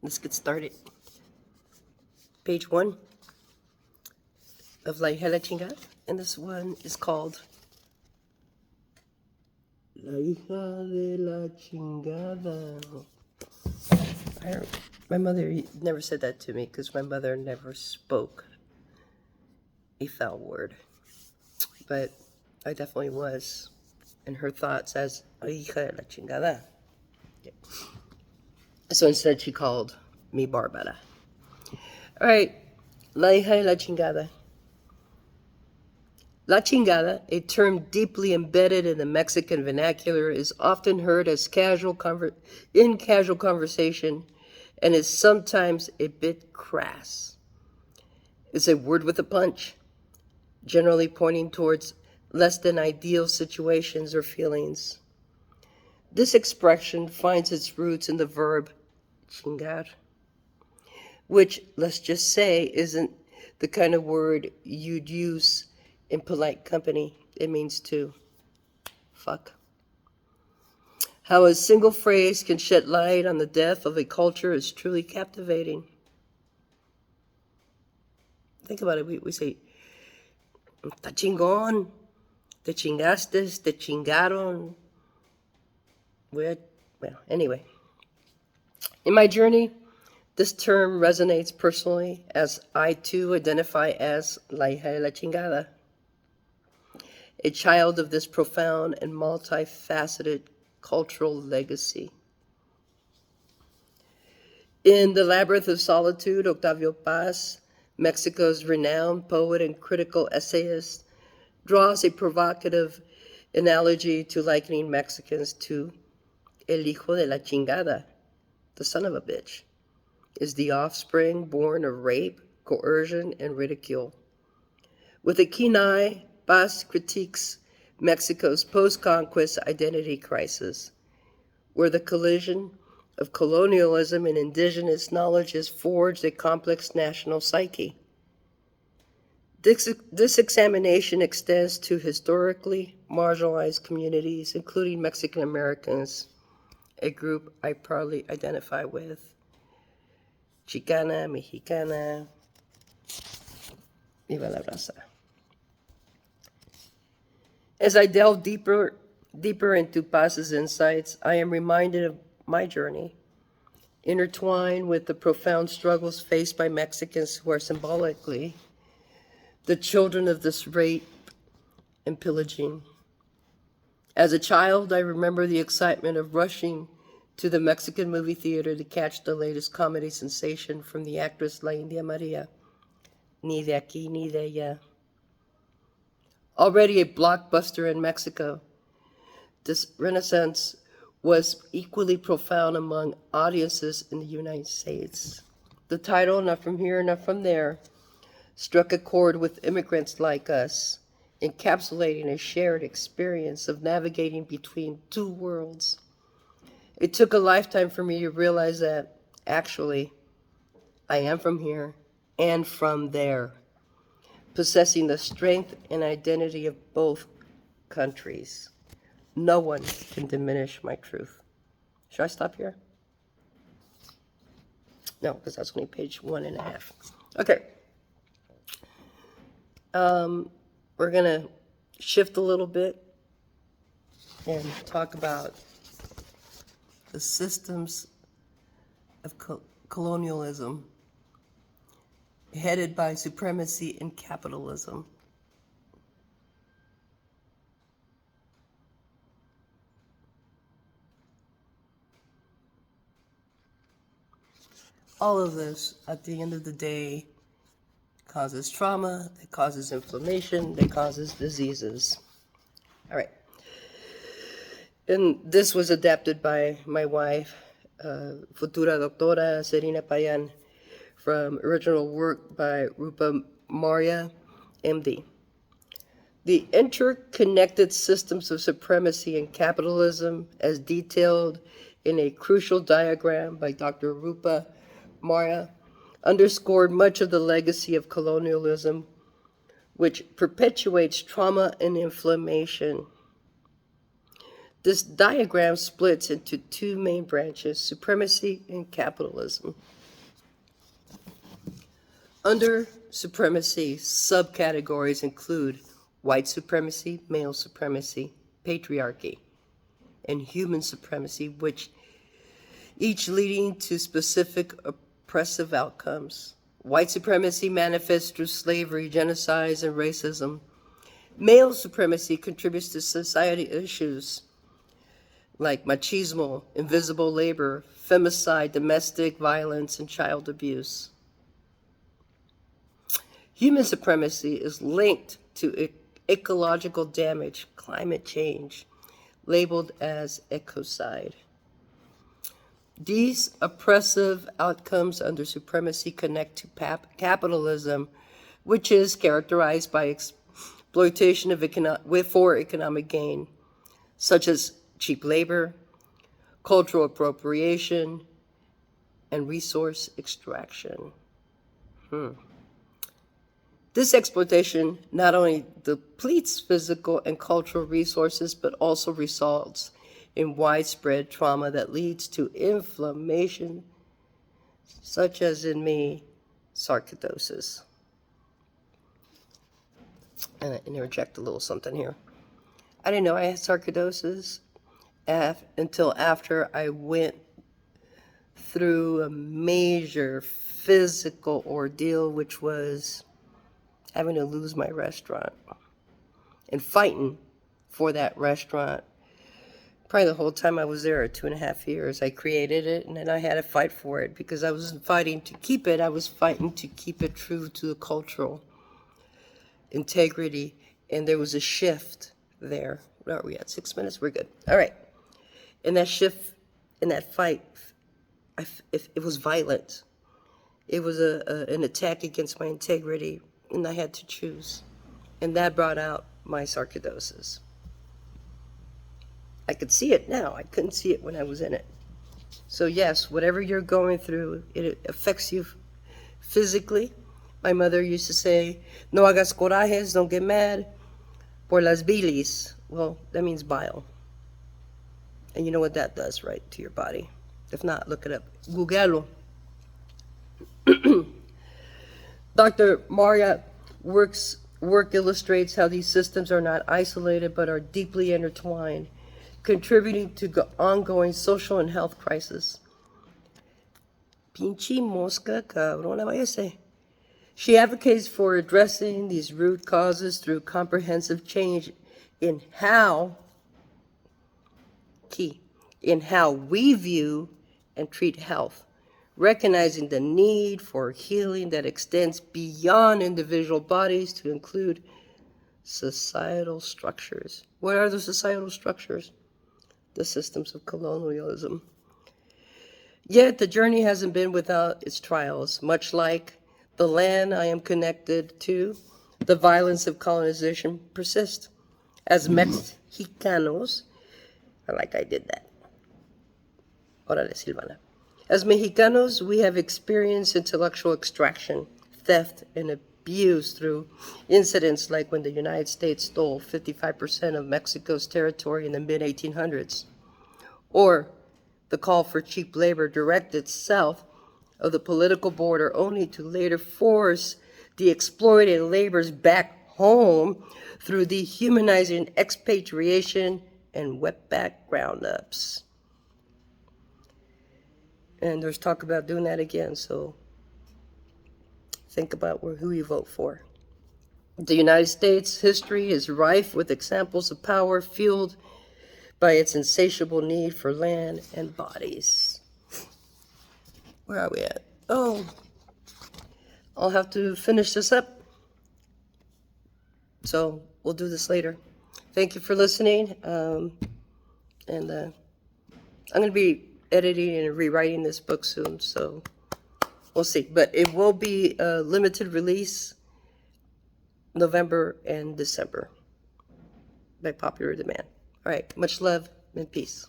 Let's get started. Page 1 of La Hija la Chingada, and this one is called La Hija de la Chingada. My mother never said that to me because my mother never spoke a foul word. But I definitely was in her thoughts as Hija de la Chingada. Yeah. So instead she called me Barbara. All right, La Hija de la Chingada. La chingada, a term deeply embedded in the Mexican vernacular, is often heard as casual conversation and is sometimes a bit crass. It's a word with a punch, generally pointing towards less than ideal situations or feelings. This expression finds its roots in the verb chingar, which, let's just say, isn't the kind of word you'd use in polite company. It means to fuck. How a single phrase can shed light on the depth of a culture is truly captivating. Think about it. We say, "Ta chingón, te chingaste, te chingaron." Well, anyway. In my journey, this term resonates personally as I too identify as La Hija de la Chingada, a child of this profound and multifaceted cultural legacy. In The Labyrinth of Solitude, Octavio Paz, Mexico's renowned poet and critical essayist, draws a provocative analogy to likening Mexicans to El Hijo de la Chingada, the son of a bitch, is the offspring born of rape, coercion, and ridicule. With a keen eye, Paz critiques Mexico's post-conquest identity crisis, where the collision of colonialism and indigenous knowledge has forged a complex national psyche. This examination extends to historically marginalized communities, including Mexican Americans, a group I proudly identify with. Chicana, Mexicana, viva la raza. As I delve deeper into Paz's insights, I am reminded of my journey, intertwined with the profound struggles faced by Mexicans who are symbolically the children of this rape and pillaging. As a child, I remember the excitement of rushing to the Mexican movie theater to catch the latest comedy sensation from the actress La India Maria, Ni de aquí ni de allá. Already a blockbuster in Mexico, this renaissance was equally profound among audiences in the United States. The title, Not From Here, Not From There, struck a chord with immigrants like us, encapsulating a shared experience of navigating between two worlds. It took a lifetime for me to realize that, actually, I am from here and from there, possessing the strength and identity of both countries. No one can diminish my truth. Should I stop here? No, because that's only page 1.5. Okay. We're going to shift a little bit and talk about the systems of colonialism headed by supremacy and capitalism. All of this, at the end of the day, causes trauma, it causes inflammation, it causes diseases. All right. And this was adapted by my wife, Futura Doctora Serena Payan, from original work by Rupa Maria, MD. The interconnected systems of supremacy and capitalism, as detailed in a crucial diagram by Dr. Rupa Maria, underscored much of the legacy of colonialism, which perpetuates trauma and inflammation. This diagram splits into two main branches, supremacy and capitalism. Under supremacy, subcategories include white supremacy, male supremacy, patriarchy, and human supremacy, which each leading to specific oppressive outcomes. White supremacy manifests through slavery, genocides, and racism. Male supremacy contributes to society issues like machismo, invisible labor, femicide, domestic violence, and child abuse. Human supremacy is linked to ecological damage, climate change, labeled as ecocide. These oppressive outcomes under supremacy connect to capitalism, which is characterized by exploitation of for economic gain, such as cheap labor, cultural appropriation, and resource extraction. This exploitation not only depletes physical and cultural resources, but also results in widespread trauma that leads to inflammation, such as in me, sarcoidosis. And I interject a little something here. I didn't know I had sarcoidosis until after I went through a major physical ordeal, which was having to lose my restaurant and fighting for that restaurant. Probably the whole time I was there, 2.5 years, I created it, and then I had to fight for it because I wasn't fighting to keep it. I was fighting to keep it true to the cultural integrity, and there was a shift there. What are we at? 6 minutes? We're good. All right. In that shift, in that fight, it was violent. It was an attack against my integrity, and I had to choose. And that brought out my sarcoidosis. I could see it now. I couldn't see it when I was in it. So yes, whatever you're going through, it affects you physically. My mother used to say, no hagas corajes, don't get mad, por las bilis. Well, that means bile. And you know what that does, right, to your body. If not, look it up. Googlealo. Dr. Marriott work illustrates how these systems are not isolated but are deeply intertwined, contributing to ongoing social and health crisis. Pinche mosca cabrona, váyase. She advocates for addressing these root causes through comprehensive change in how we view and treat health, recognizing the need for healing that extends beyond individual bodies to include societal structures. What are the societal structures? The systems of colonialism. Yet the journey hasn't been without its trials, much like the land I am connected to. The violence of colonization persists. As Mexicanos, I did that. Órale, Silvana. As Mexicanos, we have experienced intellectual extraction, theft, and abuse through incidents like when the United States stole 55% of Mexico's territory in the mid-1800s, or the call for cheap labor directed south of the political border only to later force the exploited laborers back home through dehumanizing expatriation and wetback roundups. And there's talk about doing that again, so think about who you vote for. The United States history is rife with examples of power fueled by its insatiable need for land and bodies. Where are we at? Oh, I'll have to finish this up. So we'll do this later. Thank you for listening. I'm going to be editing and rewriting this book soon, so we'll see. But it will be a limited release November and December by popular demand. All right, much love and peace.